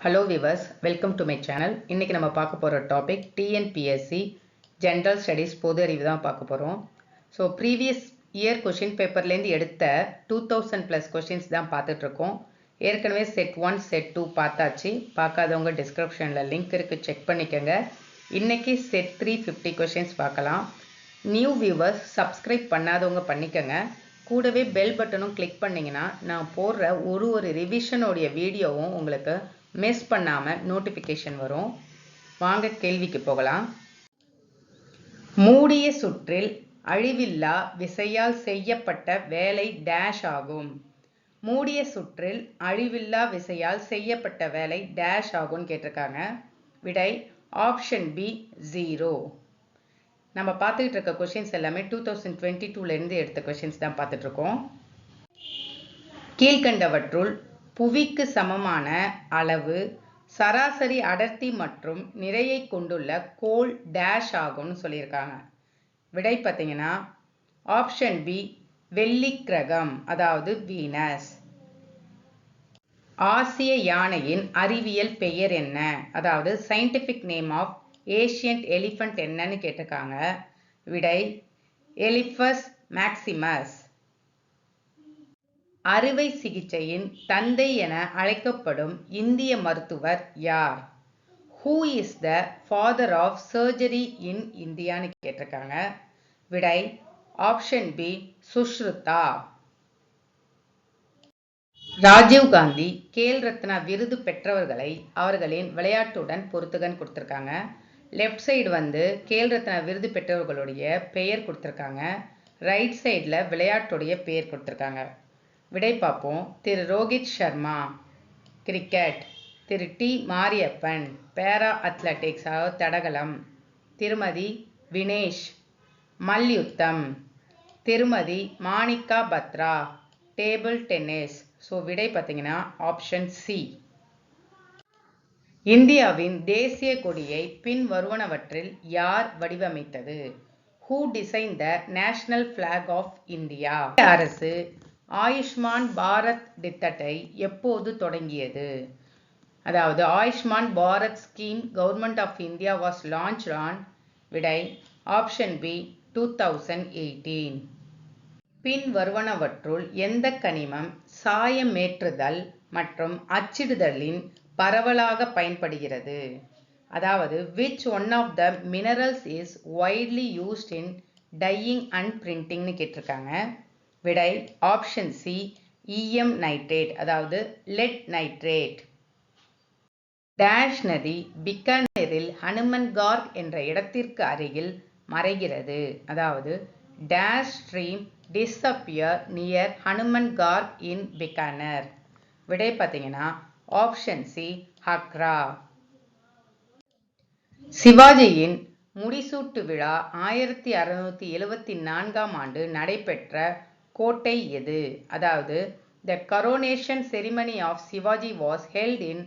Hello viewers, welcome to my channel. இன்னைக்கு நம்ம பார்க்க போற டாபிக் TNPSC ஜெனரல் ஸ்டடீஸ் பொது அறிவு தான் பார்க்க போறோம். ஸோ ப்ரீவியஸ் இயர் கொஷின் பேப்பர்லேருந்து எடுத்த 2000 ப்ளஸ் கொஷின்ஸ் தான் பார்த்துட்டு இருக்கோம். ஏற்கனவே செட் 1 செட் 2 பார்த்தாச்சு. பார்க்காதவங்க டிஸ்கிரிப்ஷனில் லிங்க் இருக்குது, செக் பண்ணிக்கோங்க. இன்னைக்கு செட் 350 கொஷின்ஸ் பார்க்கலாம். நியூ வியூவர்ஸ் சப்ஸ்கிரைப் பண்ணாதவங்க பண்ணிக்கோங்க. கூடவே பெல் பட்டனும் கிளிக் பண்ணிங்கன்னா நான் போடுற ஒரு ரிவிஷனோடைய வீடியோவும் உங்களுக்கு மிஸ் பண்ணாமல் நோட்டிஃபிகேஷன் வரும். வாங்க கேள்விக்கு போகலாம். மூடிய சுற்றில் அழிவில்லா விசையால் செய்யப்பட்ட வேலை டேஷ் ஆகும். மூடிய சுற்றில் அழிவில்லா விசையால் செய்யப்பட்ட வேலை டேஷ் ஆகும்னு கேட்டிருக்காங்க. விடை ஆப்ஷன் பி 0. நம்ம பார்த்துக்கிட்டு இருக்க கொஷின்ஸ் எல்லாமே 2022லேருந்து எடுத்த கொஷின்ஸ் தான் பார்த்துட்ருக்கோம். கீழ்கண்டவற்றுள் புவிக்கு சமமான அளவு சராசரி அடர்த்தி மற்றும் நிறையை கொண்டுள்ள கோள் டேஷ் ஆகும்னு சொல்லியிருக்காங்க. விடை பார்த்தீங்கன்னா ஆப்ஷன் பி வெள்ளி கிரகம், அதாவது வீனஸ். ஆசிய யானையின் அறிவியல் பெயர் என்ன, அதாவது scientific name of Asian elephant என்னன்னு கேட்டிருக்காங்க. விடை எலிஃபஸ் மேக்சிமஸ். அறுவை சிகிச்சையின் தந்தை என அழைக்கப்படும் இந்திய மருத்துவர் யார்? Who is the father of surgery in இந்தியான்னு கேட்டிருக்காங்க. விடை ஆப்ஷன் பி சுஷ்ருதா. ராஜீவ்காந்தி கேல் ரத்னா விருது பெற்றவர்களை அவர்களின் விளையாட்டுடன் பொறுத்துகன்னு கொடுத்துருக்காங்க. லெஃப்ட் சைடு கேல் ரத்னா விருது பெற்றவர்களுடைய பெயர் கொடுத்துருக்காங்க. ரைட் சைடில் விளையாட்டுடைய பெயர் கொடுத்துருக்காங்க. விடை பார்ப்போம். திரு ரோஹித் சர்மா கிரிக்கெட், திரு டி மாரியப்பன் பேரா அத்லெட்டிக்ஸ், அதாவது தடகளம், திருமதி வினேஷ் மல்யுத்தம், திருமதி மாணிகா பத்ரா டேபிள் டென்னிஸ். ஸோ விடை பார்த்தீங்கன்னா ஆப்ஷன் சி. இந்தியாவின் தேசிய கொடியை பின் வருவனவற்றில் யார் வடிவமைத்தது? Who design the national flag of India? அரசு ஆயுஷ்மான் பாரத் திட்டத்தை எப்போது தொடங்கியது? அதாவது Ayushman Bharat scheme government of India was launched on. விடை ஆப்ஷன் பி 2018. பின் வருவனவற்றுள் எந்த கனிமம் சாயமேற்றுதல் மற்றும் அச்சிடுதலின் பரவலாக பயன்படுகிறது? அதாவது which one of the minerals is widely used in dyeing and printingனு கேட்டிருக்காங்க. விடை ஆப்ஷன் சி ஈயம் நைட்ரேட், அதாவது லெட் நைட்ரேட். டேஷ் நதி பிக்கானேரில் ஹனுமன்கார்க் என்ற இடத்திற்கு அருகில் மறைகிறது. அதாவது டேஷ் ஸ்ட்ரீம் டிஸ்அப்பியர் நியர் ஹனுமன்கார்க் இன் பிக்கானர். விடை பார்த்தீங்கன்னா ஆப்ஷன் சி ஹக்ரா. சிவாஜியின் முடிசூட்டு விழா 1674ஆம் ஆண்டு நடைபெற்ற கோட்டை எது? அதாவது the coronation ceremony of Shivaji was held in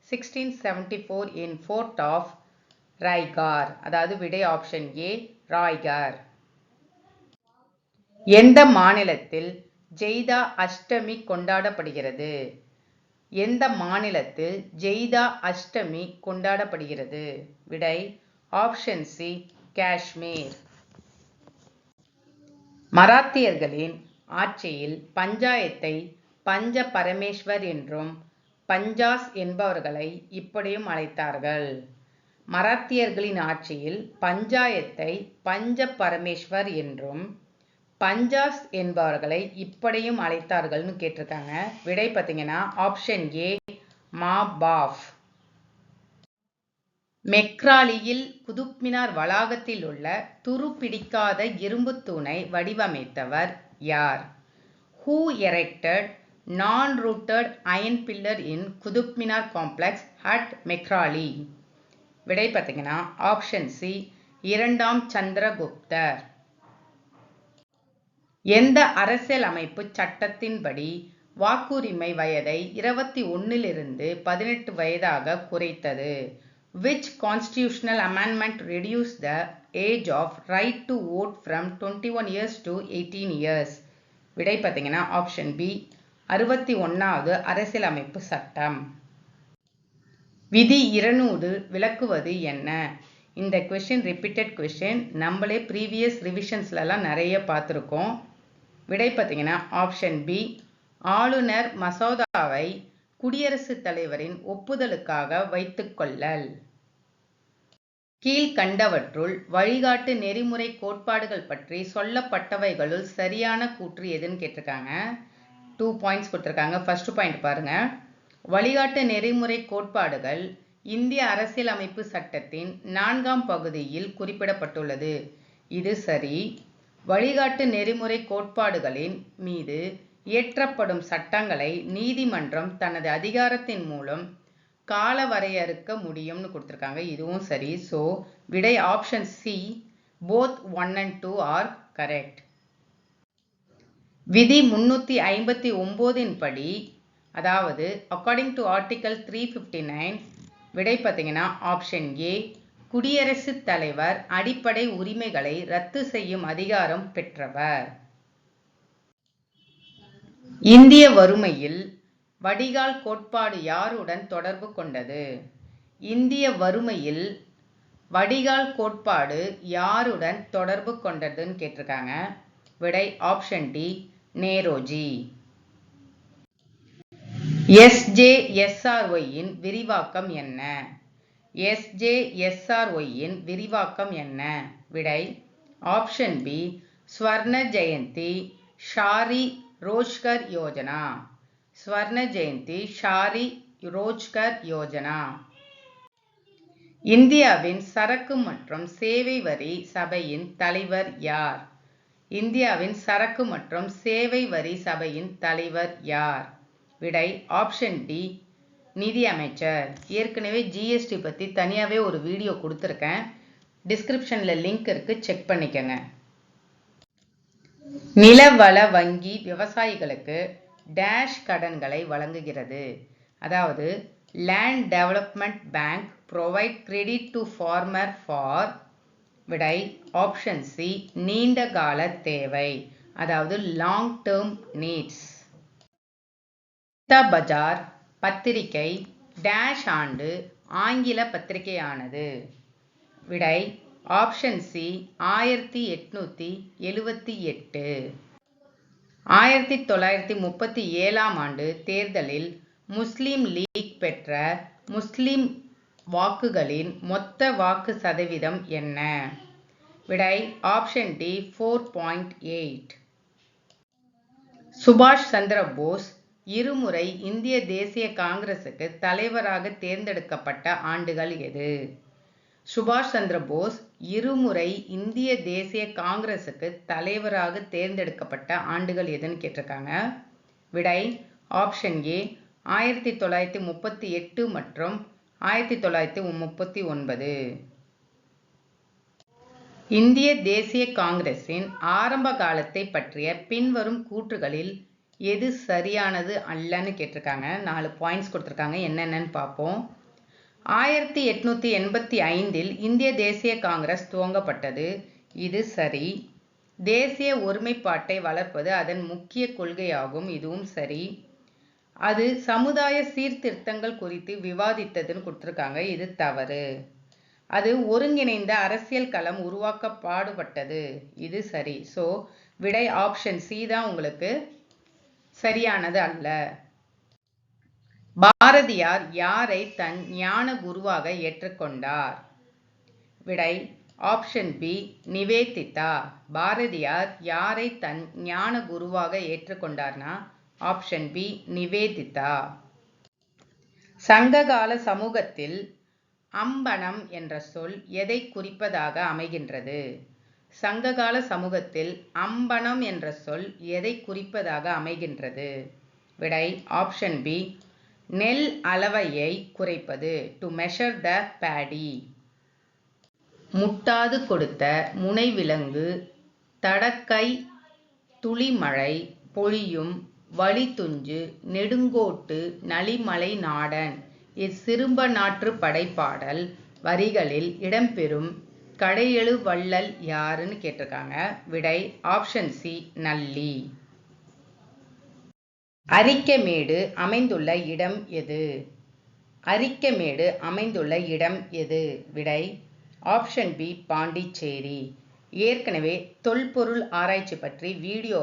1674 in fort of Raigad. அதாவது விடை ஆப்ஷன் ஏ ராய்கார். எந்த மாநிலத்தில் ஜெய்தா அஷ்டமி கொண்டாடப்படுகிறது? எந்த மாநிலத்தில் ஜெய்தா அஷ்டமி கொண்டாடப்படுகிறது? விடை ஆப்ஷன் சி காஷ்மீர். மராத்தியர்களின் ஆட்சியில் பஞ்சாயத்தை பஞ்ச பரமேஸ்வர் என்றும் பஞ்சாஸ் என்பவர்களை இப்படியும் அழைத்தார்கள். மராத்தியர்களின் ஆட்சியில் பஞ்சாயத்தை பஞ்ச பரமேஸ்வர் என்றும் பஞ்சாஸ் என்பவர்களை இப்படியும் அழைத்தார்கள்னு கேட்டிருக்காங்க. விடை பார்த்தீங்கன்னா ஆப்ஷன் ஏ மாபாஃப். மெக்ராலியில் குதுப்மினார் வளாகத்தில் உள்ள துருப்பிடிக்காத இரும்பு தூணை வடிவமைத்தவர் யார்? Who erected non-rooted iron pillar in Qutub Minar complex at Mehrauli? விடை பார்த்தீங்கன்னா ஆப்ஷன் சி இரண்டாம் சந்திரகுப்தர். எந்த அரசியல் அமைப்பு சட்டத்தின்படி வாக்குரிமை வயதை 21லிருந்து 18 வயதாக குறைத்தது? Which constitutional amendment reduced the age of right to vote from 21 years to 18 years? விடை பார்த்தீங்கன்னா ஆப்ஷன் பி 61வது அரசியலமைப்பு சட்டம். விதி 200 விளக்குவது என்ன? இந்த கொஸ்டின் ரிப்பீட்டட் கொஸ்டின், நம்மளே ப்ரீவியஸ் ரிவிஷன்ஸ்லாம் நிறைய பார்த்துருக்கோம். விடை பார்த்தீங்கன்னா ஆப்ஷன் பி, ஆளுநர் மசோதாவை குடியரசுத் தலைவரின் ஒப்புதலுக்காக வைத்துக்கொள்ளல். கீழ்கண்டவற்றுள் வழிகாட்டு நெறிமுறை கோட்பாடுகள் பற்றி சொல்லப்பட்டவைகளுள் சரியான கூற்று எதுன்னு கேட்டிருக்காங்க. 2 பாயிண்ட்ஸ் கொடுத்துருக்காங்க. ஃபர்ஸ்ட் பாயிண்ட் பாருங்க. வழிகாட்டு நெறிமுறை கோட்பாடுகள் இந்திய அரசியலமைப்பு சட்டத்தின் 4ஆம் பகுதியில் குறிப்பிடப்பட்டுள்ளது. இது சரி. வழிகாட்டு நெறிமுறை கோட்பாடுகளின் மீது இயற்றப்படும் சட்டங்களை நீதிமன்றம் தனது அதிகாரத்தின் மூலம் கால வரையறுக்க முடியும்னு கொடுத்துருக்காங்க. இதுவும் சரி. ஸோ விடை option C, both 1 and 2 are correct. விதி 359 படி, அதாவது அக்கார்டிங் டு ஆர்டிகல் 359, விடை பார்த்தீங்கன்னா ஆப்ஷன் ஏ, குடியரசுத் தலைவர் அடிப்படை உரிமைகளை ரத்து செய்யும் அதிகாரம் பெற்றவர். இந்திய வறுமையில் வடிகால் கோட்பாடு யாருடன் தொடர்பு கொண்டது? இந்திய வறுமையில் வடிகால் கோட்பாடு யாருடன் தொடர்பு கொண்டதுன்னு கேட்டிருக்காங்க. விடை ஆப்ஷன் டி, நேரோஜி. SJSRY-யின் விரிவாக்கம் என்ன? SJSRY-யின் விரிவாக்கம் என்ன? விடை ஆப்ஷன் பி, ஸ்வர்ண ஜெயந்தி ஷாரி ரோஜ்கர் யோஜனா. ஸ்வர்ண ஜெயந்தி ஷாரி ரோஜ்கர் யோஜனா. இந்தியாவின் சரக்கு மற்றும் சேவை வரி சபையின் தலைவர் யார்? இந்தியாவின் சரக்கு மற்றும் சேவை வரி சபையின் தலைவர் யார்? விடை ஆப்ஷன் டி, நிதி அமைச்சர். ஏற்கனவே ஜிஎஸ்டி பற்றி தனியாகவே ஒரு வீடியோ கொடுத்துருக்கேன். டிஸ்கிரிப்ஷனில் லிங்க் இருக்குது, செக் பண்ணிக்கோங்க. நிலவள வங்கி விவசாயிகளுக்கு டேஷ் கடன்களை வழங்குகிறது. அதாவது land development bank provide credit to farmer far. விடை ஆப்ஷன் சி, நீண்ட கால தேவை, அதாவது லாங் டேர்ம் நீட்ஸ். பஜார் பத்திரிகை டேஷ் ஆண்டு ஆங்கில பத்திரிகையானது. விடை ஆப்ஷன் சி, 1878. 1937ஆம் ஆண்டு தேர்தலில் முஸ்லிம் லீக் பெற்ற முஸ்லிம் வாக்குகளின் மொத்த வாக்கு சதவீதம் என்ன? விடை ஆப்ஷன் டி, 4.8. சுபாஷ் சந்திர போஸ் இருமுறை இந்திய தேசிய காங்கிரசுக்கு தலைவராக தேர்ந்தெடுக்கப்பட்ட ஆண்டுகள் எது? சுபாஷ் சந்திர போஸ் இருமுறை இந்திய தேசிய காங்கிரசுக்கு தலைவராக தேர்ந்தெடுக்கப்பட்ட ஆண்டுகள் எதுன்னு கேட்டிருக்காங்க. விடை ஆப்ஷன் ஏ, 1938 மற்றும் 1939. இந்திய தேசிய காங்கிரசின் ஆரம்ப காலத்தை பற்றிய பின்வரும் கூற்றுகளில் எது சரியானது அல்லன்னு கேட்டிருக்காங்க. 4 பாயிண்ட்ஸ் கொடுத்துருக்காங்க. என்னென்னு பார்ப்போம். 1885 இந்திய தேசிய காங்கிரஸ் துவங்கப்பட்டது. இது சரி. தேசிய ஒருமைப்பாட்டை வளர்ப்பது அதன் முக்கிய கொள்கையாகும். இதுவும் சரி. அது சமுதாய சீர்திருத்தங்கள் குறித்து விவாதித்ததுன்னு கொடுத்துருக்காங்க. இது தவறு. அது ஒருங்கிணைந்த அரசியல் களம் உருவாக்க பாடுபட்டது. இது சரி. ஸோ விடை ஆப்ஷன் சி தான் உங்களுக்கு சரியானது அல்ல. பாரதியார் யாரை தன் ஞான குருவாக ஏற்றுக்கொண்டார்? விடை ஆப்ஷன் பி, நிவேதிதா. பாரதியார் யாரை தன் ஞான குருவாக ஏற்றுக்கொண்டார்னா ஆப்ஷன் பி, நிவேதிதா. சங்ககால சமூகத்தில் அம்பனம் என்ற சொல் எதை குறிப்பதாக அமைகின்றது? சங்ககால சமூகத்தில் அம்பனம் என்ற சொல் எதை குறிப்பதாக அமைகின்றது? விடை ஆப்ஷன் பி, நெல் அளவையை குறைப்பது, டு மெஷர் த பேடி. முட்டாது கொடுத்த முனைவிலங்கு தடக்கை துளிமழை பொழியும் வழித்துஞ்சு நெடுங்கோட்டு நலிமலை நாடன் இச்சிறும்ப நாற்று படைப்பாடல் வரிகளில் இடம்பெறும் கடையெழு வள்ளல் யாருன்னு கேட்டிருக்காங்க. விடை ஆப்ஷன் சி, நல்லி. அரிக்கமேடு அமைந்துள்ள இடம் எது? அரிக்கமேடு அமைந்துள்ள இடம் எது? விடை ஆப்ஷன் பி பாண்டிச்சேரி. ஏற்கனவே தொல்பொருள் ஆராய்ச்சி பற்றி வீடியோ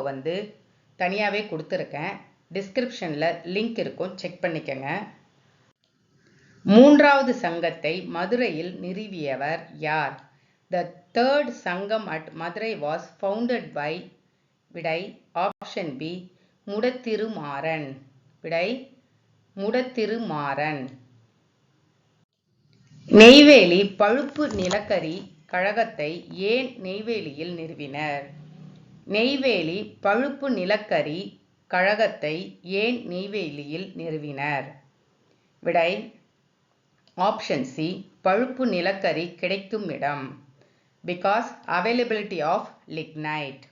தனியாகவே கொடுத்துருக்கேன். டிஸ்கிரிப்ஷனில் லிங்க் இருக்கும், செக் பண்ணிக்கங்க. மூன்றாவது சங்கத்தை மதுரையில் நிறுவியவர் யார்? The third Sangam at Madurai was founded by விடை ஆப்ஷன் பி முடத்திருமாறன். விடை முடத்திருமாறன். நெய்வேலி பழுப்பு நிலக்கரி கழகத்தை ஏன் நெய்வேலியில் நிறுவினர்? நெய்வேலி பழுப்பு நிலக்கரி கழகத்தை ஏன் நெய்வேலியில் நிறுவினர்? விடை ஆப்ஷன் சி பழுப்பு நிலக்கரி கிடைக்கும் இடம். Because availability of lignite.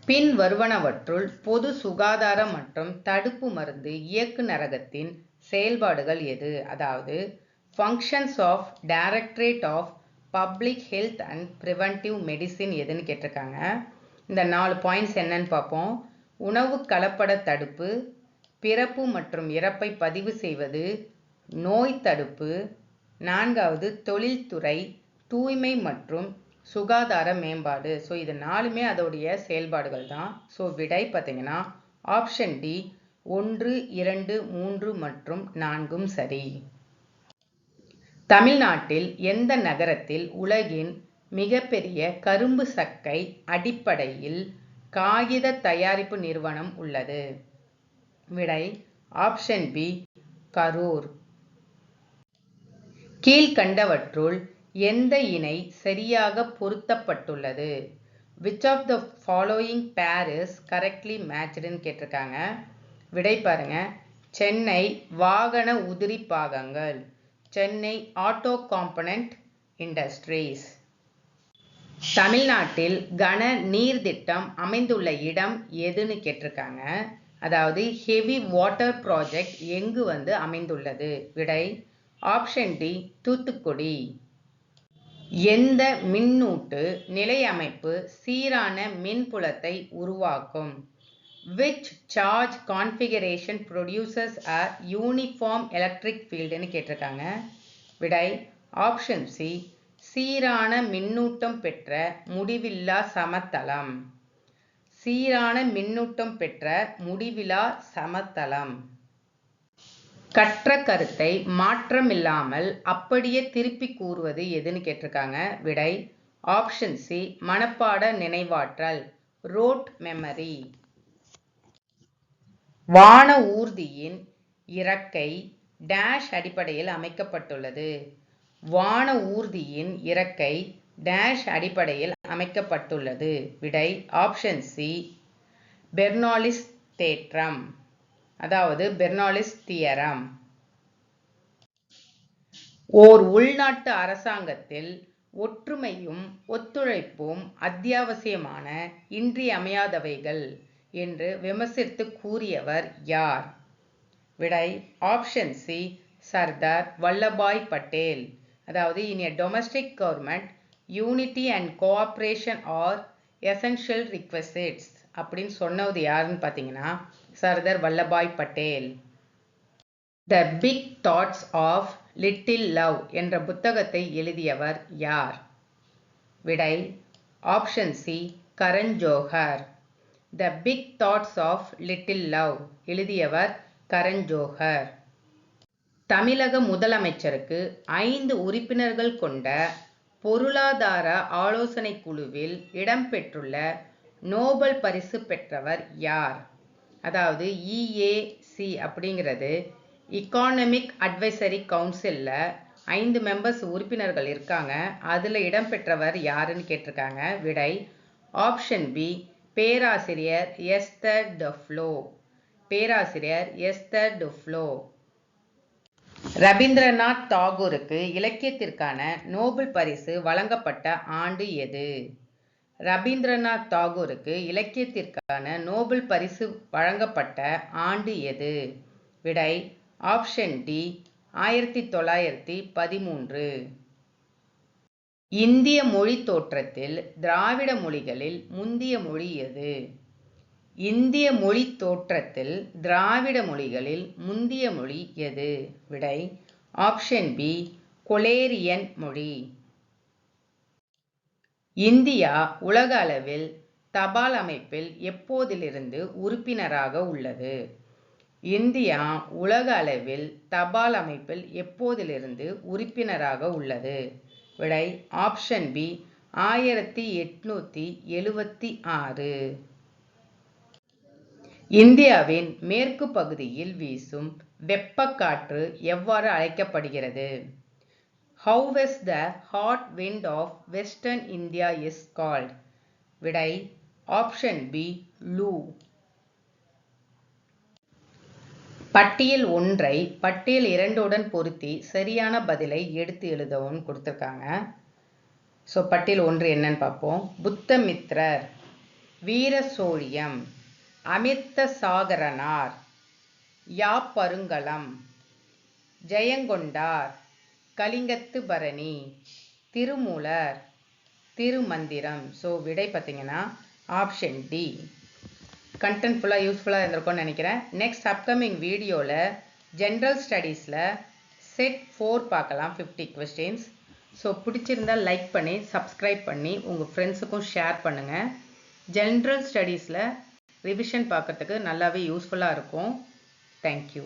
பின் வருவனவற்றுள் பொது சுகாதார மற்றும் தடுப்பு மருந்து இயக்குநரகத்தின் செயல்பாடுகள் எது? அதாவது functions of directorate of public health and preventive medicine எதுன்னு கேட்டிருக்காங்க. இந்த 4 பாயிண்ட்ஸ் என்னன்னு பார்ப்போம். உணவு கலப்பட தடுப்பு, பிறப்பு மற்றும் இறப்பை பதிவு செய்வது, நோய் தடுப்பு, 4வது தொழில்துறை, தூய்மை மற்றும் சுகாதார மேம்பாடு. ஸோ இது 4மே அதோடைய செயல்பாடுகள் தான். ஸோ விடை பார்த்தீங்கன்னா ஆப்ஷன் டி 1, 2, 3 மற்றும் 4ம் சரி. தமிழ்நாட்டில் எந்த நகரத்தில் உலகின் மிகப்பெரிய கரும்பு சக்கை அடிப்படையில் காகித தயாரிப்பு நிறுவனம் உள்ளது? விடை ஆப்ஷன் பி கரூர். கீழ்கண்டவற்றுள் எந்த இணை சரியாக பொருத்தப்பட்டுள்ளது? Which of the following pair is correctly matchedன்னு கேட்டிருக்காங்க. விடை பாருங்க. சென்னை வாகன உதிரி பாகங்கள், சென்னை ஆட்டோ காம்பனன்ட் இண்டஸ்ட்ரீஸ். தமிழ்நாட்டில் கன நீர் திட்டம் அமைந்துள்ள இடம் எதுன்னு கேட்டிருக்காங்க. அதாவது ஹெவி வாட்டர் ப்ராஜெக்ட் எங்கு அமைந்துள்ளது? விடை ஆப்ஷன் டி தூத்துக்குடி. எந்த மின்னூட்டு நிலையமைப்பு சீரான மின்புலத்தை உருவாக்கும்? Which charge configuration produces a uniform electric fieldன்னு கேட்டிருக்காங்க. விடை ஆப்ஷன் சி சீரான மின்னூட்டம் பெற்ற முடிவில்லா சமதளம். சீரான மின்னூட்டம் பெற்ற முடிவிலா சமதளம். கற்ற கருத்தை மாற்றமில்லாமல் அப்படியே திருப்பி கூறுவது எதுன்னு கேட்டிருக்காங்க. விடை ஆப்ஷன் சி மனப்பாட நினைவாற்றல், ரோட் மெமரி. வான ஊர்தியின் இறக்கை டேஷ் அடிப்படையில் அமைக்கப்பட்டுள்ளது? வான ஊர்தியின் இறக்கை டேஷ் அடிப்படையில் அமைக்கப்பட்டுள்ளது? விடை ஆப்ஷன் சி பெர்னோலிஸ் தேற்றம், அதாவது பெர்னோலிஸ் தியரம். ஓர் உள்நாட்டு அரசாங்கத்தில் ஒற்றுமையும் ஒத்துழைப்பும் அத்தியாவசியமான இன்றியமையாதவைகள் என்று விமர்சித்து கூறியவர் யார்? விடை ஆப்ஷன் சி சர்தார் வல்லபாய் பட்டேல். அதாவது in a domestic government unity and cooperation are essential requisites அப்படின்னு சொன்னது யாருன்னு பார்த்தீங்கன்னா Sardar Vallabhbhai Patel. The big thoughts of little love என்ற புத்தகத்தை எழுதியவர் யார்? விடை option C Karan Johar. The big thoughts of little love எழுதியவர் கரண் ஜோஹர். தமிழக முதலமைச்சருக்கு 5 உறுப்பினர்கள் கொண்ட பொருளாதார ஆலோசனை குழுவில் இடம்பெற்றுள்ள நோபல் பரிசு பெற்றவர் யார்? அதாவது EAC அப்படிங்கிறது எக்கானமிக் அட்வைசரி கவுன்சிலில் 5 மெம்பர்ஸ் உறுப்பினர்கள் இருக்காங்க. அதில் இடம்பெற்றவர் யாருன்னு கேட்டிருக்காங்க. விடை ஆப்ஷன் பி பேராசிரியர் எஸ்தர் டஃப்ளோ. பேராசிரியர் எஸ்தர் டஃப்ளோ. ரபீந்திரநாத் தாகூருக்கு இலக்கியத்திற்கான நோபல் பரிசு வழங்கப்பட்ட ஆண்டு எது? ரபீந்திரநாத் தாகூருக்கு இலக்கியத்திற்கான நோபல் பரிசு வழங்கப்பட்ட ஆண்டு எது? விடை ஆப்ஷன் டி 1913. இந்திய மொழி தோற்றத்தில் திராவிட மொழிகளில் முந்திய மொழி எது? இந்திய மொழி தோற்றத்தில் திராவிட மொழிகளில் முந்திய மொழி எது? விடை ஆப்ஷன் பி கொலேரியன் மொழி. இந்தியா உலக அளவில் தபால் அமைப்பில் எப்போதிலிருந்து உறுப்பினராக உள்ளது? இந்தியா உலக அளவில் தபால் அமைப்பில் எப்போதிலிருந்து உறுப்பினராக உள்ளது? விடை ஆப்ஷன் பி 1876. இந்தியாவின் மேற்கு பகுதியில் வீசும் வெப்பக்காற்று எவ்வாறு அழைக்கப்படுகிறது? How is the hot wind of western India is called? விடை ஆப்ஷன் பி லூ. பட்டியல் 1ஐ பட்டியல் 2உடன் பொருத்தி சரியான பதிலை எடுத்து எழுதவும் கொடுத்துருக்காங்க. ஸோ பட்டியல் 1 என்னன்னு பார்ப்போம். புத்தமித்ரர், வீர சோழியம், அமிர்த சாகரனார், யாப்பருங்கலம், ஜெயங்கொண்டார், கலிங்கத்து பரணி, திருமூலர், திருமந்திரம். ஸோ விடை பார்த்தீங்கன்னா ஆப்ஷன் டி. கண்டென்ட் ஃபுல்லாக யூஸ்ஃபுல்லாக இருந்திருக்கும்னு நினைக்கிறேன். நெக்ஸ்ட் அப்கமிங் வீடியோவில் ஜென்ரல் ஸ்டடீஸில் செட் 4 பார்க்கலாம், 50 கொஸ்டின்ஸ். ஸோ பிடிச்சிருந்தால் லைக் பண்ணி சப்ஸ்கிரைப் பண்ணி உங்கள் ஃப்ரெண்ட்ஸுக்கும் ஷேர் பண்ணுங்கள். ஜென்ரல் ஸ்டடீஸில் ரிவிஷன் பார்க்குறதுக்கு நல்லாவே யூஸ்ஃபுல்லாக இருக்கும். தேங்க்யூ.